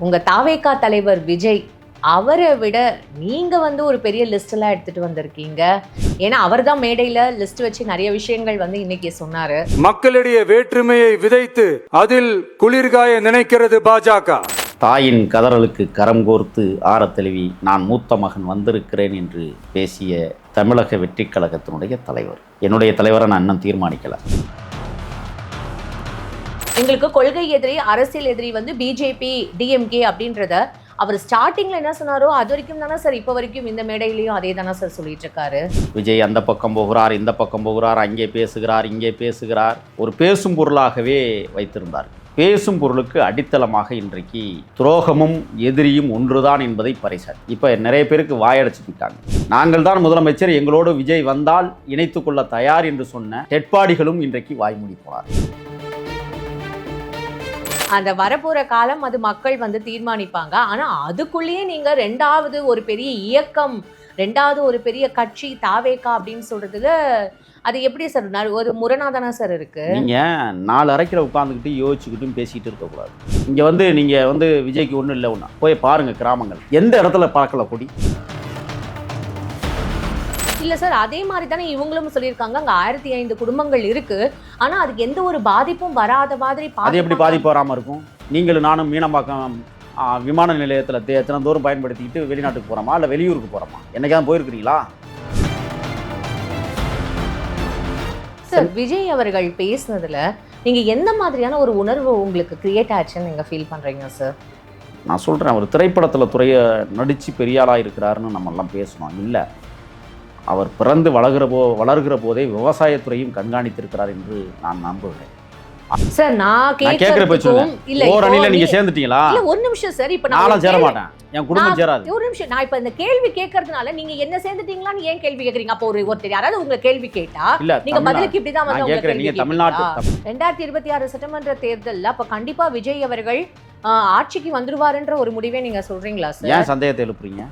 உங்க தாவேகா தலைவர் விஜய் அவரை விட நீங்க ஒரு பெரிய லிஸ்ட் எல்லாம் எடுத்துட்டு வந்திருக்கீங்க. ஏன்னா அவர் தான் மேடையில லிஸ்ட் வச்சு நிறைய விஷயங்கள் இன்னைக்கு சொன்னாரு. மக்களிடையே வேற்றுமையை விதைத்து அதில் குளிர்காய நினைக்கிறது பாஜக. தாயின் கதறலுக்கு கரம் கோர்த்து ஆரத்தழுவி நான் மூத்த மகன் வந்திருக்கிறேன் என்று பேசிய தமிழக வெற்றிக் கழகத்தினுடைய தலைவர். என்னுடைய தலைவரை நான் இன்னும் தீர்மானிக்கல. எங்களுக்கு கொள்கை எதிரி, அரசியல் எதிரி பிஜேபி, டிஎம்கே அப்படின்றத அவர் ஸ்டார்டிங்ல என்ன சொன்னாரோ அது வரைக்கும் தானே சார், இப்போ வரைக்கும் இந்த மேடையிலையும் அதே தானே சார் சொல்லிட்டு இருக்காரு. விஜய் அந்த பக்கம் போகிறார், இந்த பக்கம் போகிறார், அங்கே பேசுகிறார், இங்கே பேசுகிறார். ஒரு பேசும் பொருளாகவே வைத்திருந்தார். பேசும் பொருளுக்கு அடித்தளமாக இன்றைக்கு துரோகமும் எதிரியும் ஒன்றுதான் என்பதை பறைசார். இப்போ நிறைய பேருக்கு வாயடைச்சுட்டாங்க. நாங்கள் தான் முதலமைச்சர், எங்களோடு விஜய் வந்தால் இணைத்துக் கொள்ள தயார் என்று சொன்ன டெட்பாடிகளும் இன்றைக்கு வாய்மூடி போனார். அந்த வரப்போற காலம் அது மக்கள் தீர்மானிப்பாங்க. ஆனா அதுக்குள்ளேயே நீங்க ரெண்டாவது ஒரு பெரிய இயக்கம், ரெண்டாவது ஒரு பெரிய கட்சி தாவேகா அப்படின்னு சொல்றதுல அது எப்படி சார் ஒரு முரணாதானா சார் இருக்கு? நீங்க 4 அறைக்கிற உட்காந்துக்கிட்டு யோசிச்சுக்கிட்டும் பேசிக்கிட்டு இருக்கக்கூடாது. இங்க நீங்க விஜய்க்கு ஒன்றும் இல்லை, ஒன்றா போய் பாருங்க கிராமங்கள் எந்த இடத்துல பார்க்கல கொடி. இல்ல சார், அதே மாதிரி தானே இவங்களும் சொல்லியிருக்காங்க. அங்க 1005 குடும்பங்கள் இருக்கு, ஆனா அதுக்கு எந்த ஒரு பாதிப்பும் வராத மாதிரி. அது எப்படி பாதிப்பு வராம இருக்கும்? நீங்களும் நானும் மீனம்பாக்கம் விமான நிலையத்தில் தினந்தோறும் பயன்படுத்திக்கிட்டு வெளிநாட்டுக்கு போறோமா இல்லை வெளியூருக்கு போறோமா? என்னைக்காவது போயிருக்கிறீங்களா? சார், விஜய் அவர்கள் பேசுனதுல நீங்க எந்த மாதிரியான ஒரு உணர்வு உங்களுக்கு கிரியேட் ஆச்சுன்னு நீங்க ஃபீல் பண்றீங்க சார்? நான் சொல்றேன், அவர் திரைப்படத்தில் துறையை நடிச்சு பெரியாளா இருக்கிறாருன்னு நம்ம எல்லாம் பேசணும். இல்லை, அவர் பிறந்து வளர்கிற போதே விவசாயத்துறையும் கண்காணித்திருக்கிறார் என்று நான் நம்புகிறேன். சார், நான் கேக்குறேன். இல்ல ஒரு அணியில நீங்க சேர்ந்துட்டீங்களா? இல்ல, ஒரு நிமிஷம் சார். இப்ப நான் சேர மாட்டேன், என் குடும்பம் சேராது. ஒரு நிமிஷம், நான் இப்ப இந்த கேள்வி கேட்கறதுனால நீங்க என்ன சேர்ந்துட்டீங்களான்னு ஏன் கேள்வி கேக்குறீங்க? அப்போ ஒருத்தர் யாராவது உங்க கேள்வி கேட்டா நீங்க பதிலுக்கு இப்படிதான் நீங்க தமிழ்நாட்டு 2026 சட்டமன்ற தேர்தல்ல அப்ப கண்டிப்பா விஜய் அவர்கள் ஆட்சிக்கு வந்துருவாருன்ற ஒரு முடிவே நீங்க சொல்றீங்களா சார்? ஏன் சந்தேகத்தை எழுப்புறீங்க?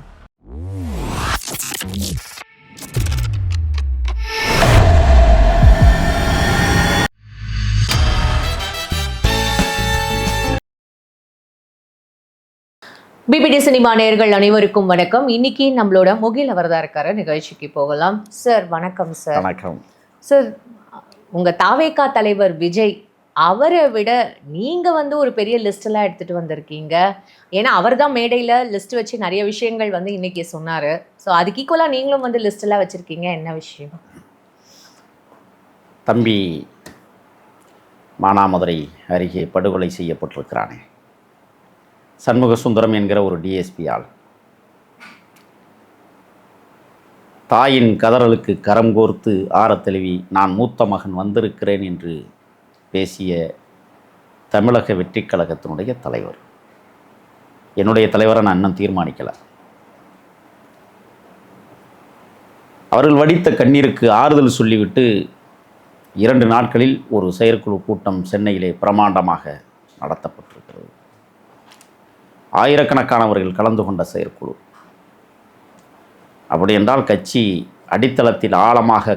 பிபிடி சினிமா நேயர்கள் அனைவருக்கும் வணக்கம். இன்னைக்கு நம்மளோட முகில் அவர் தான் இருக்காரு. நிகழ்ச்சிக்கு போகலாம். சார் வணக்கம் சார். வணக்கம் சார். உங்க தாவேகா தலைவர் விஜய் அவரை விட நீங்க ஒரு பெரிய லிஸ்ட் எல்லாம் எடுத்துட்டு வந்திருக்கீங்க. ஏன்னா அவர் தான் மேடையில லிஸ்ட் வச்சு நிறைய விஷயங்கள் இன்னைக்கு சொன்னாரு. ஸோ அதுக்கு ஈக்குவலா நீங்களும் லிஸ்ட் எல்லாம் வச்சிருக்கீங்க. என்ன விஷயம்? தம்பி மானாமதுரை அருகே படுகொலை செய்யப்பட்டிருக்கிறானே சண்முக சுந்தரம் என்கிற ஒரு டிஎஸ்பி ஆள், தாயின் கதறலுக்கு கரம் கோர்த்து ஆரத்தழுவி நான் மூத்த மகன் வந்திருக்கிறேன் என்று பேசிய தமிழக வெற்றிக் கழகத்தினுடைய தலைவர். என்னுடைய தலைவரை நான் இன்னும் தீர்மானிக்கல. அவர்கள் வடித்த கண்ணீருக்கு ஆறுதல் சொல்லிவிட்டு 2 நாட்களில் ஒரு செயற்குழு கூட்டம் சென்னையிலே பிரமாண்டமாக நடத்தப்பட்டிருக்கிறது. ஆயிரக்கணக்கானவர்கள் கலந்து கொண்ட செயற்குழு. அப்படி என்றால் கட்சி அடித்தளத்தில் ஆழமாக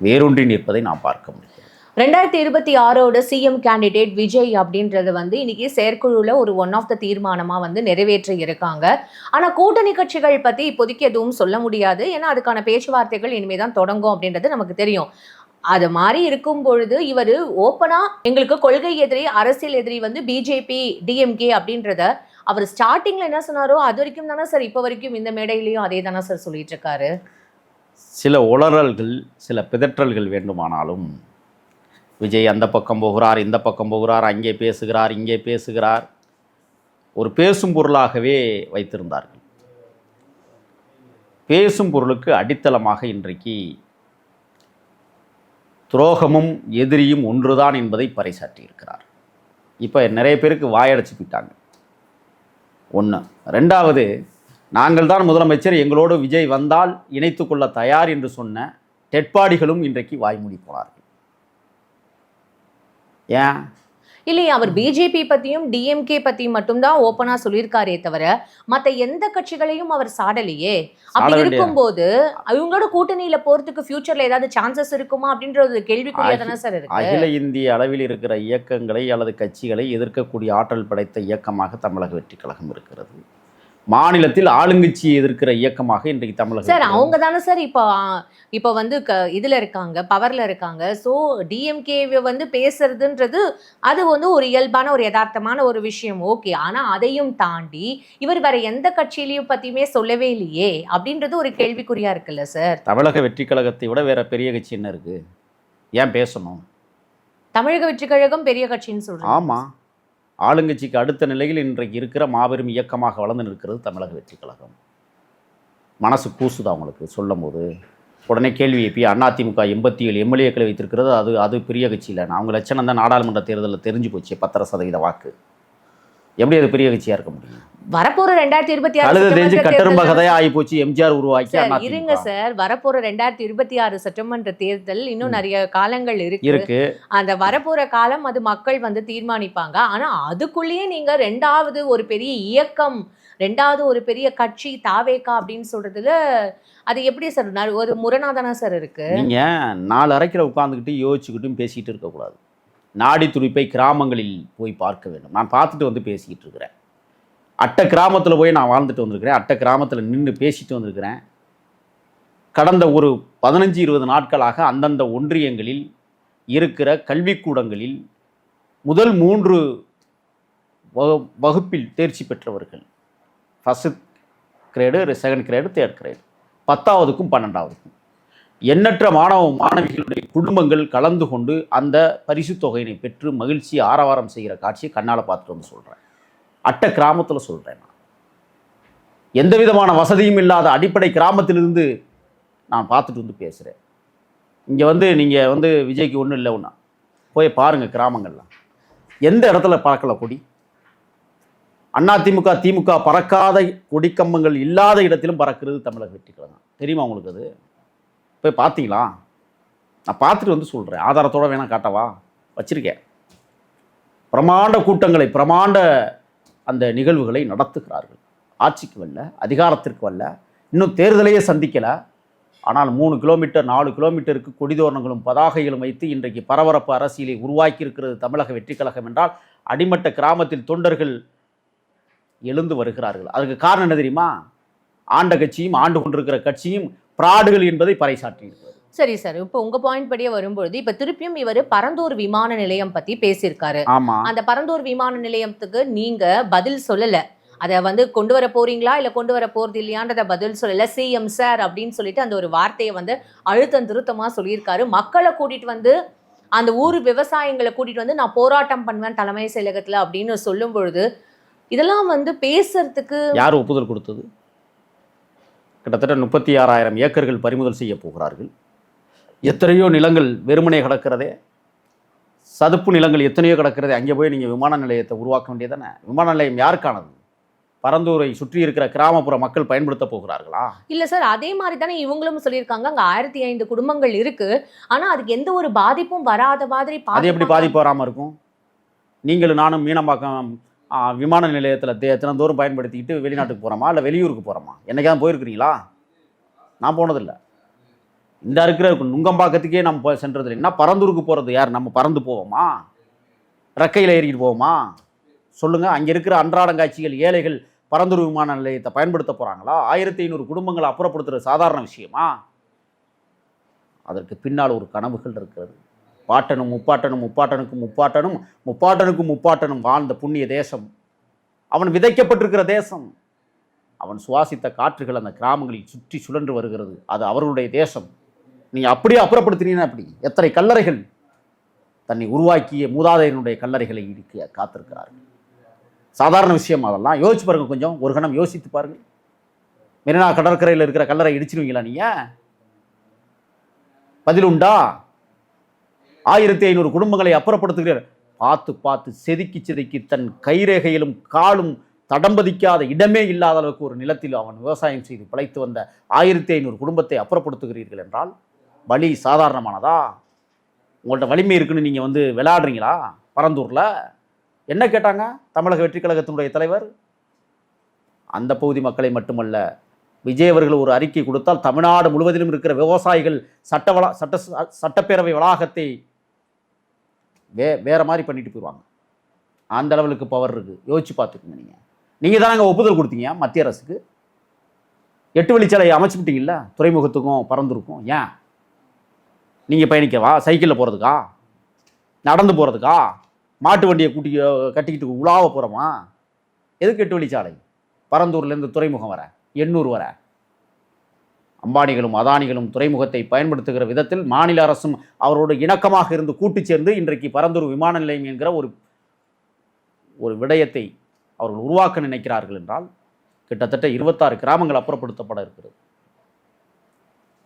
வேரூன்றி நிற்பதை நாம் பார்க்க முடியும். 2026 சிஎம் கேண்டிடேட் விஜய் அப்படின்றது இன்னைக்கு செயற்குழுல ஒரு ஒன் ஆஃப் த தீர்மானமா நிறைவேற்றி இருக்காங்க. ஆனா கூட்டணி கட்சிகள் பத்தி இப்போதைக்கு எதுவும் சொல்ல முடியாது. ஏன்னா அதுக்கான பேச்சுவார்த்தைகள் இனிமேதான் தொடங்கும் அப்படின்றது நமக்கு தெரியும். அது மாதிரி இருக்கும் பொழுது இவர் ஓப்பனா எங்களுக்கு கொள்கை எதிரி, அரசியல் எதிரி பிஜேபி, டிஎம்கே அப்படின்றத அவர் ஸ்டார்டிங்ல என்ன சொன்னாரோ அது வரைக்கும் தானே சார், இப்போ வரைக்கும் இந்த மேடையிலையும் அதே தானே சார் சொல்லிட்டு இருக்காரு. சில உளறல்கள், சில பிதற்றல்கள் வேண்டுமானாலும் விஜய் அந்த பக்கம் போகிறார், இந்த பக்கம் போகிறார், அங்கே பேசுகிறார், இங்கே பேசுகிறார், ஒரு பேசும் பொருளாகவே வைத்திருந்தார்கள். பேசும் பொருளுக்கு அடித்தளமாக இன்றைக்கு துரோகமும் எதிரியும் ஒன்றுதான் என்பதை பறைசாற்றியிருக்கிறார். இப்போ நிறைய பேருக்கு வாயடைச்சுட்டாங்க. ஒன்று. ரெண்டாவது, நாங்கள் தான் முதலமைச்சர், எங்களோடு விஜய் வந்தால் இணைத்துக் கொள்ள தயார் என்று சொன்ன டெட்பாடிகளும் இன்றைக்கு வாய்மூடி போனார்கள். ஏன்? இல்லையே, அவர் பிஜேபி பத்தியும் டிஎம்கே பத்தியும் மட்டும்தான் ஓப்பனா சொல்லியிருக்காரே தவிர மத்த எந்த கட்சிகளையும் அவர் சாடலையே. அப்படி இருக்கும்போது இவங்களோட கூட்டணியில போறதுக்கு ஃபியூச்சர்ல ஏதாவது சான்சஸ் இருக்குமா அப்படின்ற ஒரு கேள்விக்குறியா தானே சார் இருக்கு. அகில இந்திய அளவில் இருக்கிற இயக்கங்களை அல்லது கட்சிகளை எதிர்க்கக்கூடிய ஆற்றல் படைத்த இயக்கமாக தமிழக வெற்றி கழகம் இருக்கிறது. மாநிலத்தில் ஆளுங்கட்சியை எதிர்க்கிற இயக்கமாக இன்றைக்கு தமிழக சார் அவங்க தானே சார் இப்போ வந்து இதுல இருக்காங்க, பவர்ல இருக்காங்க. ஸோ டிஎம்கே வந்து பேசுறதுன்றது அது வந்து ஒரு இயல்பான ஒரு யதார்த்தமான ஒரு விஷயம், ஓகே. ஆனா அதையும் தாண்டி இவர் வேற எந்த கட்சியிலையும் பத்தியுமே சொல்லவே இல்லையே அப்படின்றது ஒரு கேள்விக்குறியா இருக்குல்ல சார். தமிழக வெற்றி கழகத்தை விட வேற பெரிய கட்சி என்ன இருக்கு? ஏன் பேசணும்? தமிழக வெற்றி கழகம் பெரிய கட்சின்னு சொல்றேன். ஆமா, ஆளுங்கட்சிக்கு அடுத்த நிலையில் இன்றைக்கு இருக்கிற மாபெரும் இயக்கமாக வளர்ந்து நிற்கிறது தமிழக வெற்றி கழகம். மனசு கூசுதா அவங்களுக்கு சொல்லும் போது? உடனே கேள்வி எழுப்பி அதிமுக 87 எம்எல்ஏக்களை வைத்திருக்கிறது, அது பெரிய கட்சி இல்லை. அவங்க லட்சணம் தான் நாடாளுமன்ற தேர்தலில் தெரிஞ்சு போச்சு, 10% வாக்கு. எப்படி அது பெரிய கட்சியா இருக்க முடியும்? வரப்போற 2026 தெரிஞ்சு கட்டரும்ப கதையா ஆகி போச்சு. எம்ஜிஆர் உருவாக்கி இருங்க சார், வரப்போற 2026 சட்டமன்ற தேர்தல் இன்னும் நிறைய காலங்கள் இருக்கு. அந்த வரப்போற காலம் அது மக்கள் வந்து தீர்மானிப்பாங்க. ஆனா அதுக்குள்ளேயே நீங்க ரெண்டாவது ஒரு பெரிய இயக்கம், ரெண்டாவது ஒரு பெரிய கட்சி தாவேகா அப்படின்னு சொல்றதுல அது எப்படி சார் ஒரு முரணாதானா சார் இருக்கு? நீங்க 4 அறைக்கில் உட்கார்ந்துக்கிட்டு யோசிச்சுக்கிட்டும் பேசிக்கிட்டு இருக்கக்கூடாது. நாடி துடிப்பை கிராமங்களில் போய் பார்க்க வேண்டும். நான் பார்த்துட்டு வந்து பேசிக்கிட்டு இருக்கிறேன். அட்ட கிராமத்தில் போய் நான் வாழ்ந்துட்டு வந்திருக்கிறேன். அட்ட கிராமத்தில் நின்று பேசிட்டு வந்திருக்கிறேன். கடந்த ஒரு 15-20 நாட்களாக அந்தந்த ஒன்றியங்களில் இருக்கிற கல்விக்கூடங்களில் முதல் 3 வகுப்பில் தேர்ச்சி பெற்றவர்கள், first grade, second grade, third grade, 10ஆவதுக்கும் 12ஆவதுக்கும் எண்ணற்ற மாணவிகளுடைய குடும்பங்கள் கலந்து கொண்டு அந்த பரிசு தொகையினை பெற்று மகிழ்ச்சி ஆரவாரம் செய்கிற காட்சியை கண்ணால் பார்த்துட்டு வந்து சொல்கிறேன். அட்ட கிராமத்தில் சொல்கிறேன். நான் எந்த விதமான வசதியும் இல்லாத அடிப்படை கிராமத்திலிருந்து நான் பார்த்துட்டு வந்து பேசுகிறேன். இங்கே வந்து நீங்கள் வந்து விஜய்க்கு ஒன்றும் இல்லை, ஒன்றா போய் பாருங்கள் கிராமங்கள்லாம் எந்த இடத்துல பறக்கலை கொடி. அதிமுக திமுக பறக்காத கொடிக்கம்பங்கள் இல்லாத இடத்திலும் பறக்கிறது தமிழக வெற்றி கழகம். தெரியுமா உங்களுக்கு? அது போய் பார்த்தீங்களா? நான் பார்த்துட்டு வந்து சொல்கிறேன். ஆதாரத்தோடு வேணால் காட்டவா? வச்சுருக்கேன். பிரமாண்ட கூட்டங்களை, பிரமாண்ட அந்த நிகழ்வுகளை நடத்துகிறார்கள். ஆட்சிக்கு வரல, அதிகாரத்திற்கு வரல, இன்னும் தேர்தலையே சந்திக்கலை. ஆனால் 3 கிலோமீட்டர் 4 கிலோமீட்டருக்கு கொடிதோரணங்களும் பதாகைகளும் வைத்து இன்றைக்கு பரபரப்பு அரசியலை உருவாக்கி இருக்கிறது தமிழக வெற்றி கழகம் என்றால் அடிமட்ட கிராமத்தில் தொண்டர்கள் எழுந்து வருகிறார்கள். அதுக்கு காரணம் என்ன தெரியுமா? ஆண்ட கட்சியும் ஆண்டு கொண்டிருக்கிற கட்சியும் பிராடுகள் என்பதை பறைசாற்றியிருக்கிறது. சரி சார், இப்போ உங்க பாயிண்ட் படியே வரும்பொழுது இப்ப திருப்பியும் இவர் பரந்தூர் விமான நிலையம் பத்தி பேசியிருக்காரு. ஆமா, அந்த பரந்தூர் விமான நிலையத்துக்கு நீங்க பதில் சொல்லல. அதை வந்து கொண்டு வர போறீங்களா இல்ல கொண்டு வர போறது இல்லையான்றத பதில் சொல்லல. சிஎம் சார் அப்படின்னு சொல்லிட்டு அந்த ஒரு வார்த்தையை வந்து அழுத்தம் திருத்தமா சொல்லியிருக்காரு. மக்களை கூட்டிட்டு வந்து அந்த ஊர் விவசாயிகளை கூட்டிட்டு வந்து நான் போராட்டம் பண்ணுவேன் தலைமை செயலகத்துல அப்படின்னு சொல்லும் பொழுது இதெல்லாம் வந்து பேசுறதுக்கு யார் ஒப்புதல் கொடுத்தது? கிட்டத்தட்ட 36,000 ஏக்கர்கள் பறிமுதல் செய்ய போகிறார்கள். எத்தனையோ நிலங்கள் வெறுமனே கிடக்கிறதே, சதுப்பு நிலங்கள் எத்தனையோ கிடக்கிறதே. அங்கே போய் நீங்கள் விமான நிலையத்தை உருவாக்க வேண்டியதானே? விமான நிலையம் யாருக்கானது? பரந்தூரை சுற்றி இருக்கிற கிராமப்புற மக்கள் பயன்படுத்த போகிறார்களா? இல்ல சார், அதே மாதிரி தானே இவங்களும் சொல்லியிருக்காங்க. அங்க 1005 குடும்பங்கள் இருக்கு. ஆனா அதுக்கு எந்த ஒரு பாதிப்பும் வராத மாதிரி. அது எப்படி பாதிப்பு வராமல் இருக்கும்? நீங்களும் நானும் மீனம்பாக்கம் விமான நிலையத்தில் தினந்தோறும் பயன்படுத்திக்கிட்டு வெளிநாட்டுக்கு போகிறோமா இல்லை வெளியூருக்கு போகிறோமா? என்னைக்காவது போயிருக்கிறீங்களா? நான் போனதில்லை. இந்த இருக்கிற நுங்கம்பாக்கத்துக்கே நம்ம சென்றதில்லை. என்ன பரந்தூருக்கு போகிறது யார்? நம்ம பறந்து போவோமா? ரெக்கையில் ஏறிக்கிட்டு போவோமா? சொல்லுங்கள். அங்கே இருக்கிற அன்றாடங்காட்சிகள், ஏழைகள் பரந்தூர் விமான நிலையத்தை பயன்படுத்த போகிறாங்களா? 1500 குடும்பங்களை அப்புறப்படுத்துகிற சாதாரண விஷயமா? அதற்கு பின்னால் ஒரு கனவுகள் இருக்கிறது. பாட்டனும் முப்பாட்டனும் முப்பாட்டனுக்கும் முப்பாட்டனும் முப்பாட்டனுக்கும் முப்பாட்டனும் வாழ்ந்த புண்ணிய தேசம், அவன் விதைக்கப்பட்டிருக்கிற தேசம், அவன் சுவாசித்த காற்றுகள் அந்த கிராமங்களில் சுற்றி சுழன்று வருகிறது. அது அவர்களுடைய தேசம். நீங்கள் அப்படியே அப்புறப்படுத்தினீங்கன்னா அப்படி எத்தனை கல்லறைகள் தன்னை உருவாக்கிய மூதாதையனுடைய கல்லறைகளை இடிக்க காத்திருக்கிறார்கள். சாதாரண விஷயம் அதெல்லாம். யோசிச்சு பாருங்கள், கொஞ்சம் ஒரு கணம் யோசித்து பாருங்கள். மெரினா கடற்கரையில் இருக்கிற கல்லறை இடிச்சிருவீங்களா நீங்கள்? பதில் உண்டா? 1500 குடும்பங்களை அப்புறப்படுத்துகிறார். பார்த்து பார்த்து செதுக்கி செதுக்கி தன் கைரேகையிலும் காலும் தடம்பதிக்காத இடமே இல்லாத அளவுக்கு ஒரு நிலத்தில் அவன் விவசாயம் செய்து பிழைத்து வந்த 1500 குடும்பத்தை அப்புறப்படுத்துகிறீர்கள் என்றால் வலி சாதாரணமானதா? உங்கள்கிட்ட வலிமை இருக்குன்னு நீங்கள் வந்து விளையாடுறீங்களா? பரந்தூரில் என்ன கேட்டாங்க தமிழக வெற்றி கழகத்தினுடைய தலைவர்? அந்த பகுதி மக்களை மட்டுமல்ல, விஜய் அவர்கள் ஒரு அறிக்கை கொடுத்தால் தமிழ்நாடு முழுவதிலும் இருக்கிற விவசாயிகள் சட்டப்பேரவை வளாகத்தை வேற மாதிரி பண்ணிட்டு போயிடுவாங்க. அந்த லெவலுக்கு பவர் இருக்கு. யோசிச்சு பார்த்துக்குங்க. நீங்கள் தானே ஒப்புதல் கொடுத்தீங்க மத்திய அரசுக்கு. 8 வழிச்சாலை அமைச்சு விட்டீங்கல்ல, துறைமுகத்துக்கும் பறந்துருக்கும். ஏன் நீங்கள் பயணிக்கவா? சைக்கிளில் போகிறதுக்கா? நடந்து போகிறதுக்கா? மாட்டு வண்டியை கட்டிக்கிட்டு உலாவ போகிறோமா? எதுக்கு 8 வழிச்சாலை? பரந்தூர்லேருந்து துறைமுகம் வர, எண்ணூர் வர. அம்பானிகளும் அதானிகளும் துறைமுகத்தை பயன்படுத்துகிற விதத்தில் மாநில அரசும் அவரோடு இணக்கமாக இருந்து கூட்டு சேர்ந்து இன்றைக்கு பரந்தூர் விமான நிலையம் என்கிற ஒரு விடயத்தை அவர்கள் உருவாக்க நினைக்கிறார்கள் என்றால் கிட்டத்தட்ட 26 கிராமங்கள் அப்புறப்படுத்தப்பட இருக்கிறது.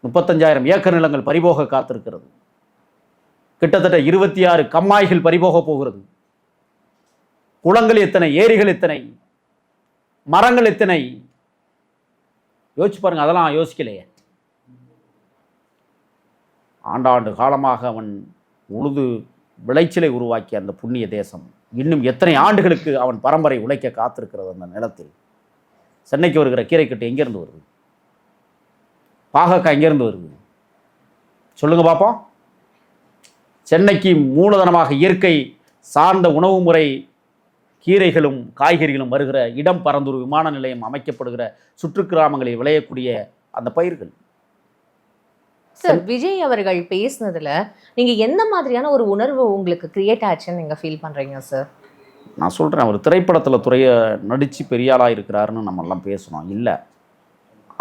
35,000 ஏக்கர் நிலங்கள் பறிபோக காத்திருக்கிறது. கிட்டத்தட்ட 26 கம்மாய்கள் பறிபோக போகிறது. குளங்கள் எத்தனை, ஏரிகள் எத்தனை, மரங்கள் எத்தனை, யோசிச்சு பாருங்க. அதெல்லாம் யோசிக்கலையே. ஆண்டாண்டு காலமாக அவன் உழுது விளைச்சலை உருவாக்கிய அந்த புண்ணிய தேசம் இன்னும் எத்தனை ஆண்டுகளுக்கு அவன் பரம்பரை உழைக்க காத்திருக்கிறது. அந்த நிலத்தில் சென்னைக்கு வருகிற கீரைக்கட்டு எங்கேருந்து வருது? பாகக்காய் எங்கேருந்து வருது? சொல்லுங்க பார்ப்போம். சென்னைக்கு மூலதனமாக இயற்கை சார்ந்த உணவு முறை, கீரைகளும் காய்கறிகளும் வருகிற இடம் பரந்தூர் விமான நிலையம் அமைக்கப்படுகிற சுற்று கிராமங்களில் விளையக்கூடிய அந்த பயிர்கள். சார், விஜய் அவர்கள் பேசினதுல நீங்க எந்த மாதிரியான ஒரு உணர்வு உங்களுக்கு கிரியேட் ஆச்சுன்னு நீங்க ஃபீல் பண்றீங்க சார்? நான் சொல்கிறேன், அவர் திரைப்படத்தில் நடித்து பெரிய ஆளாக இருக்கிறாருன்னு நம்மெல்லாம் பேசணும். இல்லை,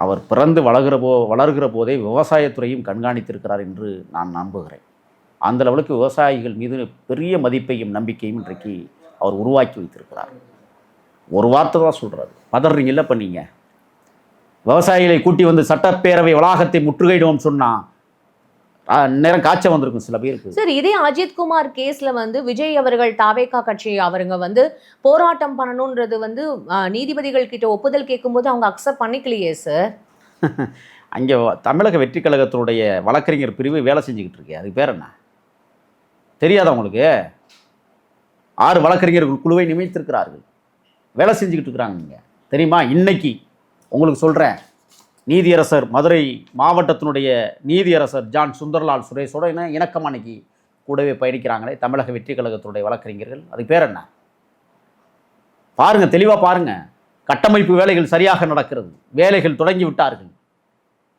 அவர் பிறந்து வளர்கிற போதே விவசாயத்துறையும் கண்காணித்திருக்கிறார் என்று நான் நம்புகிறேன். அந்த லெவலுக்கு விவசாயிகள் மீது பெரிய மதிப்பையும் நம்பிக்கையும் இன்றைக்கு அவர் உருவாக்கி வைத்திருக்கிறார். ஒரு வார்த்தை தான் சொல்கிறாரு. பதறீங்கல்ல பண்ணீங்க. விவசாயிகளை கூட்டி வந்து சட்டப்பேரவை வளாகத்தை முற்றுகையிடுவோம் சொன்னால் நேரம் காய்ச்ச வந்திருக்கும் சில பேருக்கு. சார், இதே அஜித்குமார் கேஸ்ல விஜய் அவர்கள் தாவேகா கட்சி அவருங்க போராட்டம் பண்ணணுன்றது நீதிபதிகள் கிட்ட ஒப்புதல் கேட்கும்போது அவங்க அக்செப்ட் பண்ணிக்கலையே சார். அங்கே தமிழக வெற்றி கழகத்தினுடைய வழக்கறிஞர் பிரிவு வேலை செஞ்சுக்கிட்டு இருக்கு. அதுக்கு பேர் என்ன தெரியாதா உங்களுக்கு? 6 வழக்கறிஞர்கள் குழுவை நியமித்திருக்கிறார்கள், வேலை செஞ்சுக்கிட்டு இருக்கிறாங்க. இங்கே தெரியுமா? இன்னைக்கு உங்களுக்கு சொல்கிறேன், நீதியரசர் மதுரை மாவட்டத்தினுடைய நீதியரசர் ஜான் சுந்தர்லால் சுரேஷோட இணக்கம் அன்னைக்கு கூடவே பயணிக்கிறாங்களே தமிழக வெற்றி கழகத்தினுடைய வழக்கறிஞர்கள். அதுக்கு பேர் என்ன பாருங்கள், தெளிவாக பாருங்கள். கட்டமைப்பு வேலைகள் சரியாக நடக்கிறது, வேலைகள் தொடங்கி விட்டார்கள்.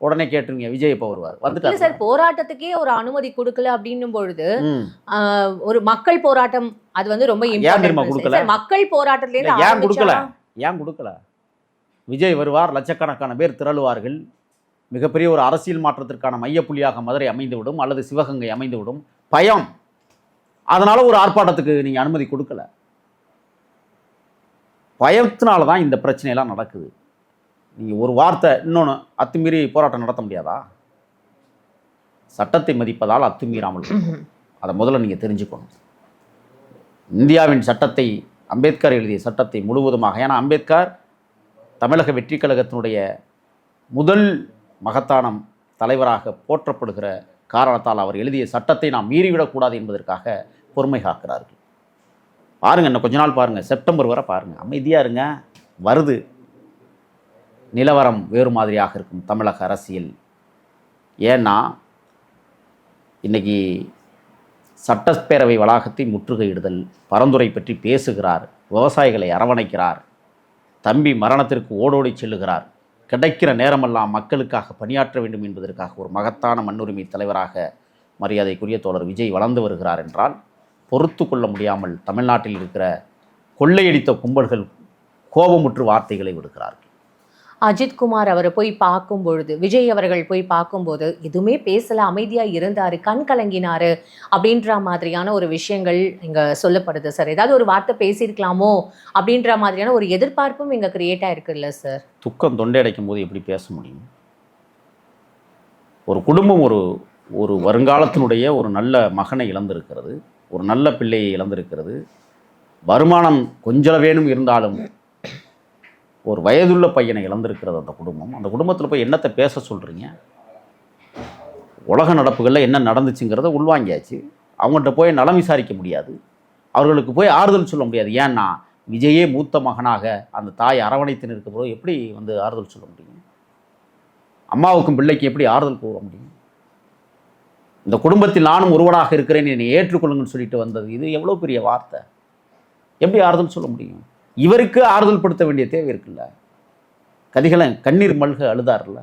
உடனே கேட்டுருங்க, விஜய் இப்போ வருவார். வந்துட்டாரு சார். போராட்டத்துக்கே ஒரு அனுமதி கொடுக்கல அப்படின்னும் பொழுது ஒரு மக்கள் போராட்டம் அது ரொம்ப கொடுக்கல. மக்கள் போராட்டத்திலே ஏன் கொடுக்கல? விஜய் வருவார், லட்சக்கணக்கான பேர் திரளுவார்கள். மிகப்பெரிய ஒரு அரசியல் மாற்றத்திற்கான மையப்புள்ளியாக மதுரை அமைந்துவிடும், அல்லது சிவகங்கை அமைந்துவிடும். பயம். அதனால ஒரு ஆர்ப்பாட்டத்துக்கு நீங்கள் அனுமதி கொடுக்கல. பயத்தினால தான் இந்த பிரச்சனையெல்லாம் நடக்குது. நீங்கள் ஒரு வார்த்தை இன்னொன்று அத்துமீறி போராட்டம் நடத்த முடியாதா? சட்டத்தை மதிப்பதால் அத்துமீறாமல் அதை முதல்ல நீங்கள் தெரிஞ்சுக்கணும். இந்தியாவின் சட்டத்தை, அம்பேத்கர் எழுதிய சட்டத்தை முழுவதுமாக, ஏன்னா அம்பேத்கர் தமிழக வெற்றி கழகத்தினுடைய முதல் மகத்தான தலைவராக போற்றப்படுகிற காரணத்தால் அவர் எழுதிய சட்டத்தை நாம் மீறிவிடக்கூடாது என்பதற்காக பொறுமை காக்கிறார்கள். பாருங்கள், இன்னும் கொஞ்ச நாள் பாருங்கள், செப்டம்பர் வரை பாருங்கள், அமைதியாக இருங்க. வருது நிலவரம் வேறு மாதிரியாக இருக்கும் தமிழக அரசியல். ஏன்னா இன்றைக்கி சட்டப்பேரவை வளாகத்தை முற்றுகையிடுதல், பரந்துரை பற்றி பேசுகிறார், விவசாயிகளை அரவணைக்கிறார், தம்பி மரணத்திற்கு ஓடோடி செல்லுகிறார், கிடைக்கிற நேரமெல்லாம் மக்களுக்காக பணியாற்ற வேண்டும் என்பதற்காக ஒரு மகத்தான மண்ணுரிமை தலைவராக மரியாதைக்குரிய தோழர் விஜய் வளர்ந்து வருகிறார் என்றால் பொறுத்து கொள்ள முடியாமல் தமிழ்நாட்டில் இருக்கிற கொள்ளையடித்த கும்பல்கள் கோபமுற்று வார்த்தைகளை விடுகிறார்கள். அஜித்குமார் அவரை போய் பார்க்கும் பொழுது, விஜய் அவர்கள் போய் பார்க்கும்போது எதுவுமே பேசல, அமைதியா இருந்தாரு, கண் கலங்கினாரு அப்படின்ற மாதிரியான ஒரு விஷயங்கள் இங்க சொல்லப்படுது சார். ஏதாவது ஒரு வார்த்தை பேசியிருக்கலாமோ அப்படின்ற மாதிரியான ஒரு எதிர்பார்ப்பும் இங்க கிரியேட் ஆயிருக்குல்ல சார். துக்கம் தொண்டை அடைக்கும் போது எப்படி பேச முடியும்? ஒரு குடும்பம் ஒரு வருங்காலத்தினுடைய ஒரு நல்ல மகனை இழந்திருக்கிறது, ஒரு நல்ல பிள்ளையை இழந்திருக்கிறது. வருமானம் கொஞ்சளவேனும் இருந்தாலும் ஒரு வயதுள்ள பையனை இழந்திருக்கிறது அந்த குடும்பம். அந்த குடும்பத்தில் போய் என்னத்தை பேச சொல்கிறீங்க? உலக நடப்புகளில் என்ன நடந்துச்சுங்கிறத உள்வாங்கியாச்சு. அவங்கள்ட்ட போய் நலம் விசாரிக்க முடியாது. அவர்களுக்கு போய் ஆறுதல் சொல்ல முடியாது. ஏன்னா விஜயே மூத்த மகனாக அந்த தாய் அரவணைத்து நிற்க போது எப்படி வந்து ஆறுதல் சொல்ல முடியும்? அம்மாவுக்கும் பிள்ளைக்கு எப்படி ஆறுதல் கூற முடியும்? இந்த குடும்பத்தில் நானும் ஒருவனாக இருக்கிறேன், என்னை ஏற்றுக்கொள்ளுங்கன்னு சொல்லிட்டு வந்தது இது எவ்வளோ பெரிய வார்த்தை. எப்படி ஆறுதல் சொல்ல முடியும்? இவருக்கு ஆறுதல் படுத்த வேண்டிய தேவை இருக்குல்ல. கதிகளை கண்ணீர் மல்க அழுதார்ல.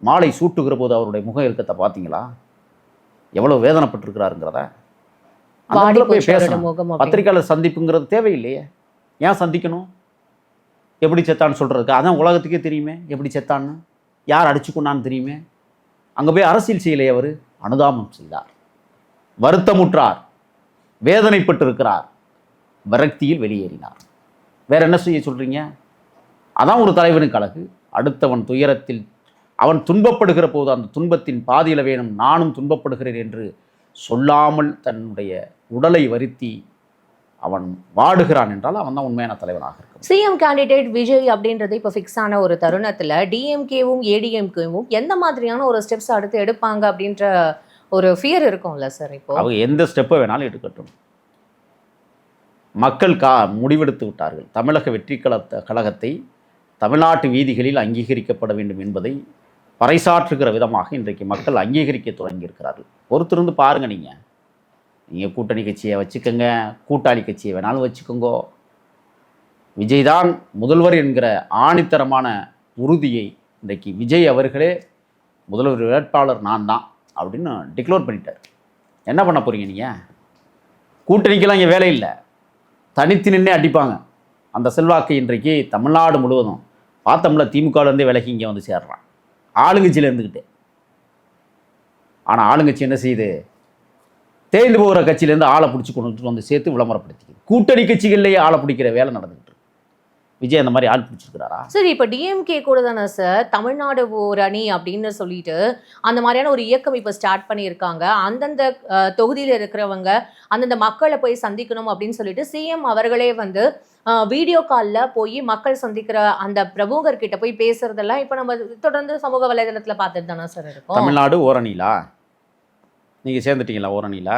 மாலை சூட்டுகிற போது அவருடைய முக இறுக்கத்தை பார்த்தீங்களா? எவ்வளோ வேதனைப்பட்டிருக்கிறாருங்கிறத அந்த இடத்துல போய் பேசணும். பத்திரிகையாளர் சந்திப்புங்கிறது தேவையில்லையே. ஏன் சந்திக்கணும்? எப்படி செத்தான்னு சொல்கிறதுக்கு அதான் உலகத்துக்கே தெரியுமே. எப்படி செத்தான்னு, யார் அடிச்சுக்கொண்டான்னு தெரியுமே. அங்கே போய் அரசியல் செய்யலையே. அவர் அனுதாபம் செய்தார், வருத்தமுற்றார், வேதனைப்பட்டு இருக்கிறார், விரக்தியில் வெளியேறினார். வேற என்ன செய்ய சொல்கிறீங்க? அதான் ஒரு தலைவனுக்கு அழகு. அடுத்தவன் துயரத்தில் அவன் துன்பப்படுகிற போது அந்த துன்பத்தின் பாதியில வேணும் நானும் துன்பப்படுகிறேன் என்று சொல்லாமல் தன்னுடைய உடலை வருத்தி அவன் வாடுகிறான் என்றால் அவன் தான் உண்மையான தலைவனாக இருக்கும். சிஎம் கேண்டிடேட் விஜய் அப்படின்றது இப்போ ஃபிக்ஸ் ஆன ஒரு தருணத்தில் டிஎம்கேவும் ஏடிஎம்கேவும் எந்த மாதிரியான ஒரு ஸ்டெப்ஸ் அடுத்து எடுப்பாங்க அப்படின்ற ஒரு ஃபியர் இருக்கும்ல சார்? இப்போ அவங்க எந்த ஸ்டெப்பை வேணாலும் எடுக்கட்டும். மக்கள் முடிவெடுத்து விட்டார்கள். தமிழக வெற்றி கழகத்தை தமிழ்நாட்டு வீதிகளில் அங்கீகரிக்கப்பட வேண்டும் என்பதை பறைசாற்றுகிற விதமாக இன்றைக்கு மக்கள் அங்கீகரிக்க தொடங்கியிருக்கிறார்கள். பொறுத்திருந்து பாருங்கள். நீங்கள் கூட்டணி கட்சியை வச்சுக்கோங்க, கூட்டாளி கட்சியை வேணாலும் வச்சுக்கோங்க. விஜய் தான் முதல்வர் என்கிற ஆணித்தரமான உறுதியை இன்றைக்கு விஜய் அவர்களே முதல்வர் வேட்பாளர் நான் தான் அப்படின்னு டிக்ளேர் பண்ணிட்டார். என்ன பண்ண போகிறீங்க நீங்கள்? கூட்டணிக்கெல்லாம் இங்கே வேலை இல்லை, தனித்து நின்னே அடிப்பாங்க. அந்த செல்வாக்கு இன்றைக்கு தமிழ்நாடு முழுவதும் பார்த்தோம்ல. திமுகலேருந்தே விலகி இங்கே வந்து சேர்றான் ஆளுங்கட்சியில் இருந்துக்கிட்டு. ஆனால் ஆளுங்கட்சி என்ன செய்யுது? தேர்ந்து போகிற கட்சியிலேருந்து ஆளை பிடிச்சி கொண்டு வந்து சேர்த்து விளம்பரப்படுத்திக்குது. கூட்டணி கட்சிகள்லேயே ஆளை பிடிக்கிற வேலை நடந்துக்கிட்டு இருக்கு. விஜய் அந்த மாதிரி ஆள் பிடிச்சிருக்கிறாரா? சரி, இப்போ டிஎம்கே கூட தானே சார் தமிழ்நாடு ஒரு அணி அப்படின்னு சொல்லிட்டு அந்த மாதிரியான ஒரு இயக்கம் இப்போ ஸ்டார்ட் பண்ணியிருக்காங்க. அந்தந்த தொகுதியில் இருக்கிறவங்க அந்தந்த மக்களை போய் சந்திக்கணும் அப்படின்னு சொல்லிட்டு சிஎம் அவர்களே வந்து வீடியோ காலில் போய் மக்கள் சந்திக்கிற அந்த பிரமுகர்கிட்ட போய் பேசுறதெல்லாம் இப்போ நம்ம தொடர்ந்து சமூக வலைதளத்தில் பார்த்துட்டு தானே சார் இருக்கோம். தமிழ்நாடு ஓரணிலா நீங்கள் சேர்ந்துட்டீங்களா? ஓரணிலா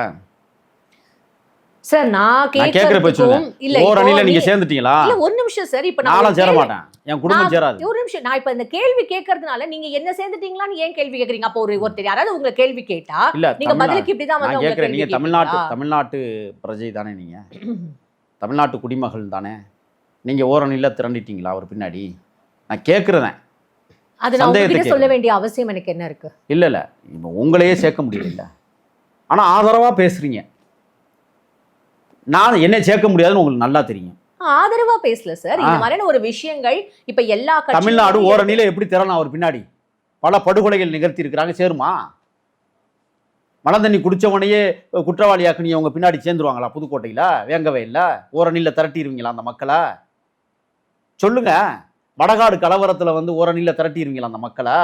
சார் நான் கேக்குறேன். இல்ல ஓரணில நீங்க சேர்ந்துட்டீங்களா? இல்ல ஒரு நிமிஷம் சார். இப்போ நான் சேர மாட்டேன், என் குடும்பம் சேராது. ஒரு நிமிஷம், நான் இப்ப இந்த கேள்வி கேட்கறதுனால நீங்க என்ன சேர்ந்துட்டீங்களான்னு ஏன் கேள்வி கேக்குறீங்க? அப்போ ஒருத்தர் யாராவது உங்க கேள்வி கேட்டா நீங்க பதிலுக்கு இப்படிதான் வந்து கேக்குறேன். நீங்க தமிழ்நாட்டு பிரஜை தானே? நீங்க தமிழ்நாட்டு குடிமகள் தானே? நீங்க ஓரணில திரண்டிட்டீங்களா அவர் பின்னாடி? நான் கேட்குறேன். அது நான் உங்ககிட்ட சொல்ல வேண்டிய அவசியம் எனக்கு என்ன இருக்கு? இல்ல இப்போ உங்களையே சேர்க்க முடியல. ஆனா ஆதரவா பேசுறீங்க. நான் என்ன சேர்க்க முடியாதுன்னு உங்களுக்கு நல்லா தெரியும். ஆதரவா பேசல சார். இந்த மாதிரியான ஒரு விஷயங்கள் இப்ப எல்லா தமிழ்நாடு ஓரணில எப்படி திறனா அவர் பின்னாடி பல படுகொலைகள் நிகழ்த்தி இருக்கிறாங்க. சேருமா? மழை குடிச்சவனையே குற்றவாளியாக்கு நீ அவங்க பின்னாடி சேர்ந்துருவாங்களா? புதுக்கோட்டையில வேங்கவே இல்லை ஓரணில திரட்டிடுவீங்களா அந்த மக்களை? சொல்லுங்க. வடகாடு கலவரத்துல வந்து ஓரணில திரட்டிடுவீங்களா அந்த மக்களை?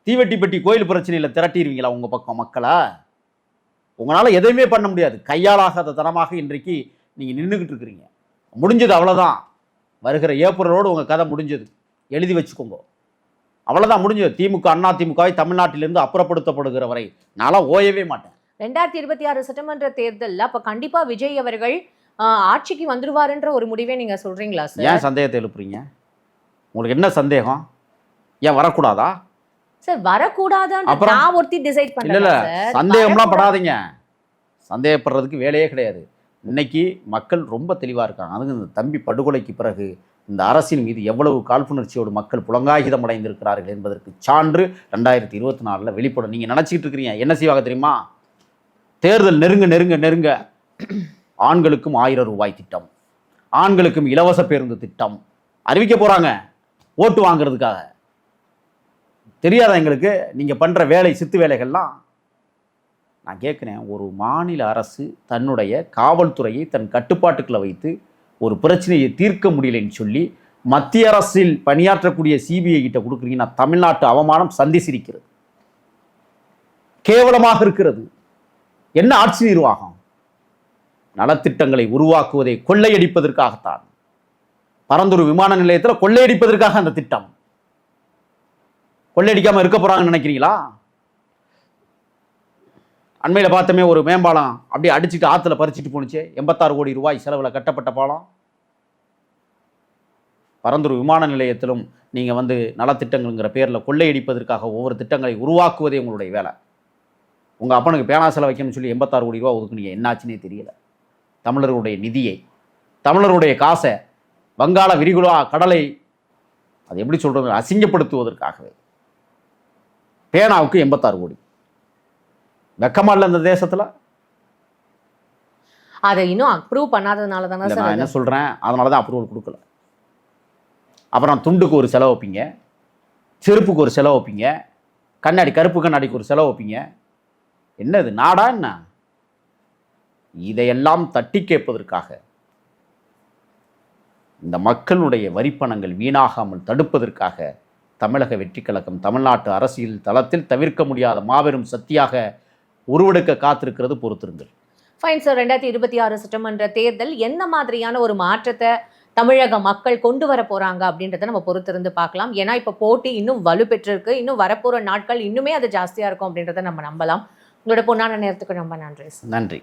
தீவெட்டிப்பட்டி கோயில் பிரச்சனையில திரட்டிடுவீங்களா உங்க பக்கம் மக்களை? உங்களால் எதையுமே பண்ண முடியாது. கையாளாகாத தனமாக இன்றைக்கு நீங்கள் நின்றுக்கிட்டு இருக்கிறீங்க. முடிஞ்சது, அவ்வளோதான். வருகிற ஏப்ரலோடு உங்கள் கதை முடிஞ்சது, எழுதி வச்சுக்கோங்க. அவ்வளோதான், முடிஞ்சது. திமுக அண்ணா திமுகவை தமிழ்நாட்டிலிருந்து அப்புறப்படுத்தப்படுகிற வரை நான்லாம் ஓயவே மாட்டேன். 2026 சட்டமன்ற தேர்தலில் அப்போ கண்டிப்பாக விஜய் அவர்கள் ஆட்சிக்கு வந்துடுவாருன்ற ஒரு முடிவே நீங்கள் சொல்கிறீங்களா சார்? ஏன் சந்தேகத்தை எழுப்புறீங்க? உங்களுக்கு என்ன சந்தேகம்? ஏன் வரக்கூடாதா சார்? வரக்கூடாதான் நான் ஒருத்தி டிசைட் பண்ணல. இல்ல சந்தேகம்லாம் படாதீங்க. சந்தேகப்படுறதுக்கு வேலையே கிடையாது. இன்னைக்கு மக்கள் ரொம்ப தெளிவா இருக்காங்க. அதுக்கு இந்த தம்பி படுகொலைக்கு பிறகு இந்த அரசின் மீது எவ்வளவு காழ்ப்புணர்ச்சியோடு மக்கள் புலங்காகிதம் அடைந்திருக்கிறார்கள் என்பதற்கு சான்று 2024 வெளிப்படும். நீங்க நினைச்சிட்டு இருக்கிறீங்க என்ன செய்வாங்க தெரியுமா? தேர்தல் நெருங்க நெருங்க நெருங்க ஆண்களுக்கும் 1000 ரூபாய் திட்டம், ஆண்களுக்கும் இலவச பேருந்து திட்டம் அறிவிக்க போறாங்க ஓட்டு வாங்குறதுக்காக. தெரியாதா எங்களுக்கு நீங்க பண்ற வேலை சித்து வேலைகள்லாம்? நான் கேட்குறேன், ஒரு மாநில அரசு தன்னுடைய காவல்துறையை தன் கட்டுப்பாட்டுக்குள்ள வைத்து ஒரு பிரச்சனையை தீர்க்க முடியலைன்னு சொல்லி மத்திய அரசில் பணியாற்றக்கூடிய சிபிஐ கிட்ட கொடுக்குறீங்கன்னா தமிழ்நாட்டு அவமானம் சந்தி சிரிக்கிறது, கேவலமாக இருக்கிறது. என்ன ஆட்சி நிர்வாகம்? நலத்திட்டங்களை உருவாக்குவதை கொள்ளையடிப்பதற்காகத்தான். பரந்தூர் விமான நிலையத்தில் கொள்ளையடிப்பதற்காக அந்த திட்டம். கொள்ளையடிக்காம இருக்க போறாங்கன்னு நினைக்கிறீங்களா? அண்மையில் பார்த்தோமே ஒரு மேம்பாலம் அப்படியே அடிச்சுட்டு ஆற்றுல பறிச்சுட்டு போணுச்சு. 86 கோடி ரூபாய் செலவில் கட்டப்பட்ட பாலம். பரந்தூர் விமான நிலையத்திலும் நீங்கள் வந்து நலத்திட்டங்கள்ங்கிற பேரில் கொள்ளையடிப்பதற்காக ஒவ்வொரு திட்டங்களை உருவாக்குவதே உங்களுடைய வேலை. உங்கள் அப்பனுக்கு பேனா செலவு வைக்கணும்னு சொல்லி 86 கோடி ரூபா ஒதுக்குனீங்க, என்னாச்சுன்னே தெரியல. தமிழர்களுடைய நிதியை, தமிழருடைய காசை, வங்காள விரிகுடா கடலை அது எப்படி சொல்கிறது அசிங்கப்படுத்துவதற்காகவே பேனாவுக்கு 86 கோடி. வெக்கமா இல்லை இந்த தேசத்தில்? அதை இன்னும் அப்ரூவ் பண்ணாததுனால தானே நான் சார் என்ன சொல்கிறேன், அதனால தான் அப்ரூவல் கொடுக்கல. அப்புறம் துண்டுக்கு ஒரு செலவு வைப்பீங்க, செருப்புக்கு ஒரு செலவு வைப்பீங்க, கண்ணாடி கருப்பு கண்ணாடிக்கு ஒரு செலவு வைப்பீங்க. என்னது நாடா என்ன? இதையெல்லாம் தட்டி கேட்பதற்காக, இந்த மக்களுடைய வரிப்பணங்கள் வீணாகாமல் தடுப்பதற்காக தமிழக வெற்றிக் கழகம் தமிழ்நாட்டு அரசியல் தளத்தில் தவிர்க்க முடியாத மாபெரும் சக்தியாக உருவெடுக்க காத்திருக்கிறது. பொறுத்திருங்கள். Fine sir. 2026 சட்டமன்ற தேர்தல் எந்த மாதிரியான ஒரு மாற்றத்தை தமிழக மக்கள் கொண்டு வர போறாங்க அப்படின்றத நம்ம பொறுத்திருந்து பார்க்கலாம். ஏன்னா இப்போ போட்டி இன்னும் வலுப்பெற்றிருக்கு. இன்னும் வரப்போற நாட்கள் இன்னுமே அது ஜாஸ்தியா இருக்கும் அப்படின்றத நம்ம நம்பலாம். உங்களோட பொன்னான நேரத்துக்கு ரொம்ப நன்றி. நன்றி.